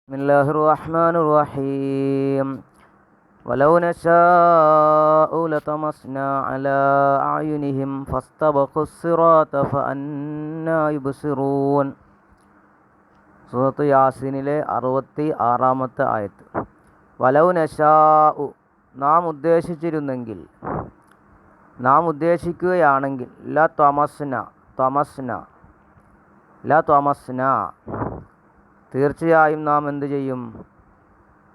بسم الله الرحمن الرحيم ولو نشاء لطمسنا على أعينهم فاستبقوا الصراط فأنى يبصرون. സൂറത്ത് യാസീനിലെ 66-ാമത്തെ ആയത്ത്. വലൗ നശാഉ, നാം ഉദ്ദേശിച്ചിരുന്നെങ്കിൽ, നാം ഉദ്ദേശിക്കുകയാണെങ്കിൽ, ല ത്വമസ്ന തീർച്ചയായും നാം എന്ത് ചെയ്യും?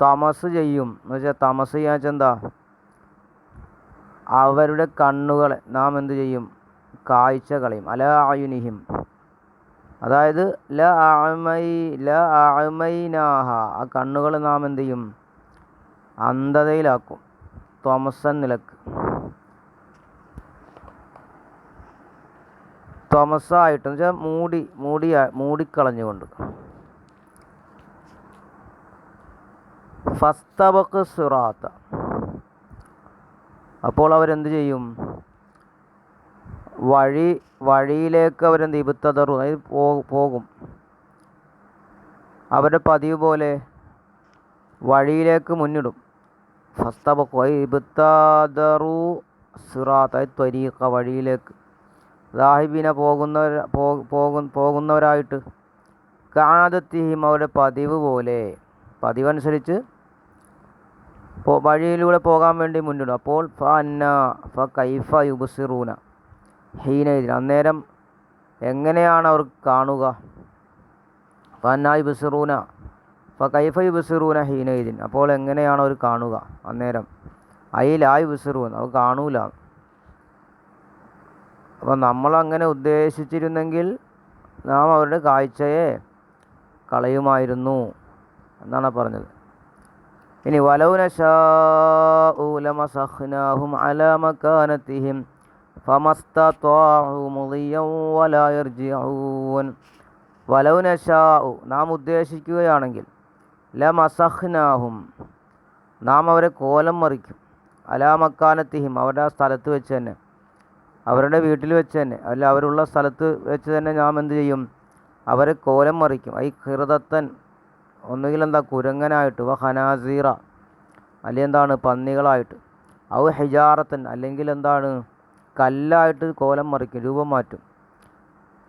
തമസ് ചെയ്യും. എന്ന് വെച്ചാൽ തമസ് ചെയ്യാന്ന് വെച്ചാൽ എന്താ? അവരുടെ കണ്ണുകളെ നാം എന്ത് ചെയ്യും? കാഴ്ച കളയും. അലാ അയുനിഹിം, അതായത് ല അഅമൈനാഹ, ആ കണ്ണുകൾ നാം എന്ത് ചെയ്യും? അന്ധതയിലാക്കും. ത്വമസൻ നിലക്ക്, ത്വമസായിട്ട് എന്ന് വെച്ചാൽ മൂടിക്കളഞ്ഞുകൊണ്ട്. ഫസ്തബഖ് സിറാത്ത, അപ്പോൾ അവരെന്ത് ചെയ്യും? വഴിയിലേക്ക് അവരെന്ത് ഇബ്തദറു, അതായത് പോകും. അവരുടെ പതിവ് പോലെ വഴിയിലേക്ക് മുന്നിടും. ഫസ്തബഖു ഇബ്തദറു സിറാത്ത, ത്വരീഖ, വഴിയിലേക്ക്. ദാഹിബിനെ പോകുന്നവരായിട്ട്. കആദത്തിഹിം, അവരുടെ പതിവ് പോലെ, പതിവനുസരിച്ച് വഴിയിലൂടെ പോകാൻ വേണ്ടി മുന്നിടും. അപ്പോൾ കൈഫ യുബ്സിറൂന ഹീനൈദിൻ, അന്നേരം എങ്ങനെയാണ് അവർ കാണുക? കൈഫ യുബ്സിറൂന ഹീനൈദിൻ, അപ്പോൾ എങ്ങനെയാണ് അവർ കാണുക അന്നേരം? ലാ യുബ്സിറൂൻ, അവർ കാണൂല. അപ്പോൾ നമ്മളങ്ങനെ ഉദ്ദേശിച്ചിരുന്നെങ്കിൽ നാം അവരുടെ കാഴ്ചയെ കളയുമായിരുന്നു എന്നാണ് പറഞ്ഞത്. ഇനി വലൗ നശാഉ ലമസഖ്നാഹും അലാ മകാനതിഹിം ഫമസ്തത്വാഉ മുദിയ്യൻ വലാ യർജിഊൻ. വലൗ നശാഉ, നാം ഉദ്ദേശിക്കുകയാണെങ്കിൽ, ലമസഖ്നാഹും, നാം അവരെ കോലം മറിക്കും. അലാ മക്കാനത്തിഹിം, അവരുടെ ആ സ്ഥലത്ത് വെച്ച് തന്നെ, അവരുടെ വീട്ടിൽ വെച്ച് തന്നെ, അല്ല അവരുള്ള സ്ഥലത്ത് വെച്ച് തന്നെ നാം എന്ത് ചെയ്യും? അവരെ കോലം മറിക്കും. ഖിർദത്തൻ, ഒന്നുകിൽ എന്താ കുരങ്ങനായിട്ട്, ഖനാസീറ, അല്ലെങ്കിൽ എന്താണ് പന്നികളായിട്ട്, ഹിജാറത്തൻ, അല്ലെങ്കിൽ എന്താണ് കല്ലായിട്ട് കോലം മറിക്കും, രൂപം മാറ്റും.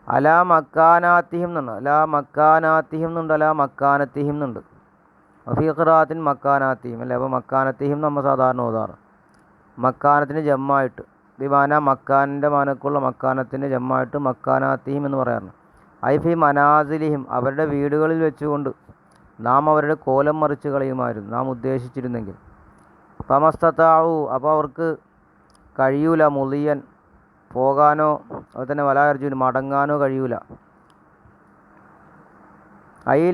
അലാ മക്കാനാത്തിഹിം എന്നുണ്ട്, അലാ മക്കാനത്തിഹിം എന്നുണ്ട്. ഫീഖറാത്തിൻ മക്കാനാത്തിഹിം അല്ലേ. അപ്പോൾ മക്കാനത്തിഹിം നമ്മൾ സാധാരണ ഓതാറ് മക്കാനത്തിന് ജമ്മായിട്ട്, ദിവാന മക്കാനിൻ്റെ മാനക്കുള്ള മക്കാനത്തിൻ്റെ ജമ്മായിട്ട് മക്കാനാത്തിഹിം എന്ന് പറയാറുണ്ട്. ഫി മനാസിലിഹിം, അവരുടെ വീടുകളിൽ വെച്ചുകൊണ്ട് നാം അവരുടെ കോലം മറിച്ച് കളയുമായിരുന്നു നാം ഉദ്ദേശിച്ചിരുന്നെങ്കിൽ. ഫമസ്തതാഉ, അപ്പോൾ അവർക്ക് കഴിയൂല, മുളിയൻ, പോകാനോ അതുപോലെ തന്നെ വലായർജുൻ, മടങ്ങാനോ കഴിയൂല.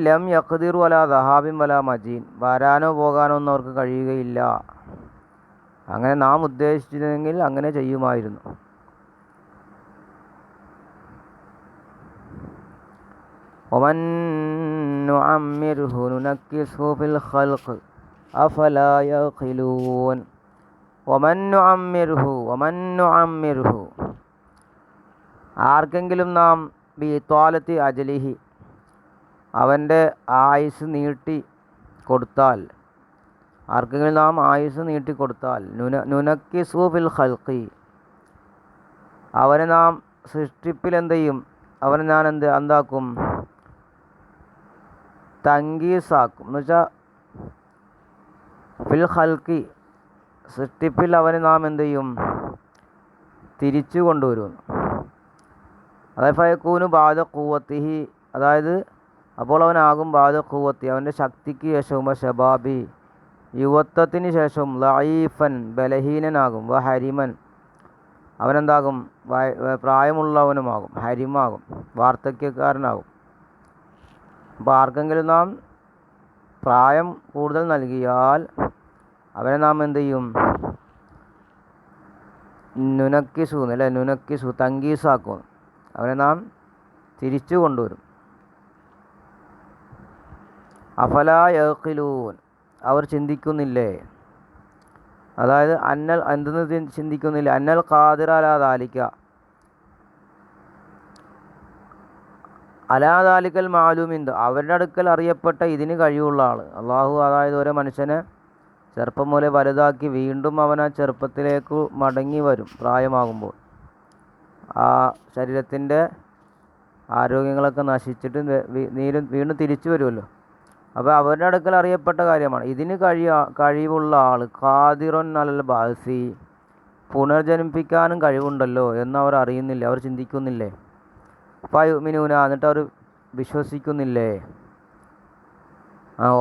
ലം യഖ്ദിറു അലാ ദഹാബിൻ വലാ മജീൻ, വരാനോ പോകാനോ ഒന്നും അവർക്ക് കഴിയുകയില്ല. അങ്ങനെ നാം ഉദ്ദേശിച്ചിരുന്നെങ്കിൽ അങ്ങനെ ചെയ്യുമായിരുന്നു. വമൻ നുഅമ്മിർഹു നുനക്കിസ്ഹു ഫിൽ ഖൽഖ് അഫലാ യഖിലൂൻ. വമൻ നുഅമ്മിർഹു, ആർക്കെങ്കിലും നാം ബിത്വാലത്തി അജലിഹി, അവൻ്റെ ആയുസ് നീട്ടി കൊടുത്താൽ, ആർക്കെങ്കിലും നാം ആയുസ് നീട്ടിക്കൊടുത്താൽ, നുനക്കിസ്ഹു ഫിൽ ഖൽഖി, അവനെ നാം സൃഷ്ടിപ്പിൽ എന്ത് ചെയ്യും? അവനെ ഞാൻ എന്താക്കും? തങ്കീസാക്കും. എന്ന് വെച്ചാൽ ഫിൽ ഖൽഖി, സൃഷ്ടിപ്പിൽ അവനെ നാം എന്ത് ചെയ്യും? തിരിച്ചു കൊണ്ടുവരുന്നു. അതായത് ഫയക്കൂനു ബാദ ഖുവത്തിഹി, അതായത് അപ്പോൾ അവനാകും ബാദ ഖുവത്തി, അവൻ്റെ ശക്തിക്ക് ശേഷവും, ശബാബി, യുവത്വത്തിന് ശേഷവും, ലഈഫൻ, ബലഹീനനാകും, ഹരിമൻ, അവനെന്താകും? പ്രായമുള്ളവനുമാകും, ഹരിമാകും, വാർദ്ധക്യക്കാരനാകും. അപ്പോൾ ആർക്കെങ്കിലും നാം പ്രായം കൂടുതൽ നൽകിയാൽ അവനെ നാം എന്ത് ചെയ്യും? നുനക്കിസു തങ്കീസാക്കും, അവനെ നാം തിരിച്ചു കൊണ്ടുവരും. അഫലാ യഖിലൂൻ, അവർ ചിന്തിക്കുന്നില്ലേ? അതായത് എന്തെന്ന് ചിന്തിക്കുന്നില്ല? അന്നൽ ഖാദിറ അലാ ദാലിക, അലാദാലിക്കൽ മാലൂമിന്ത് അവരുടെ അടുക്കൽ അറിയപ്പെട്ട ഇതിന് കഴിവുള്ള ആൾ. അള്ളാഹു അതായത് ഒരു മനുഷ്യനെ ചെറുപ്പം മുതലേ വലുതാക്കി വീണ്ടും അവൻ ആ ചെറുപ്പത്തിലേക്ക് മടങ്ങി വരും പ്രായമാകുമ്പോൾ. ആ ശരീരത്തിൻ്റെ ആരോഗ്യങ്ങളൊക്കെ നശിച്ചിട്ട് വീണ്ടും തിരിച്ചു വരുമല്ലോ. അപ്പോൾ അവരുടെ അടുക്കൽ അറിയപ്പെട്ട കാര്യമാണ്. ഇതിന് കഴിവുള്ള ആൾ ഖാദിറുൻ അലൽ ബാസി, പുനർജനിപ്പിക്കാനും കഴിവുണ്ടല്ലോ എന്നവർ അറിയുന്നില്ല, അവർ ചിന്തിക്കുന്നില്ലേ. ഫയുമിനൂന എന്നിട്ട് അവർ വിശ്വസിക്കുന്നില്ലേ.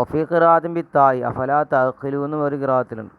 ഒഫി ഖിറാഅത്തിൻ ബിത്തായി അഫലാ തഅഖിലൂന്നും ഒരു ഖിറാഅത്തിലുണ്ട്.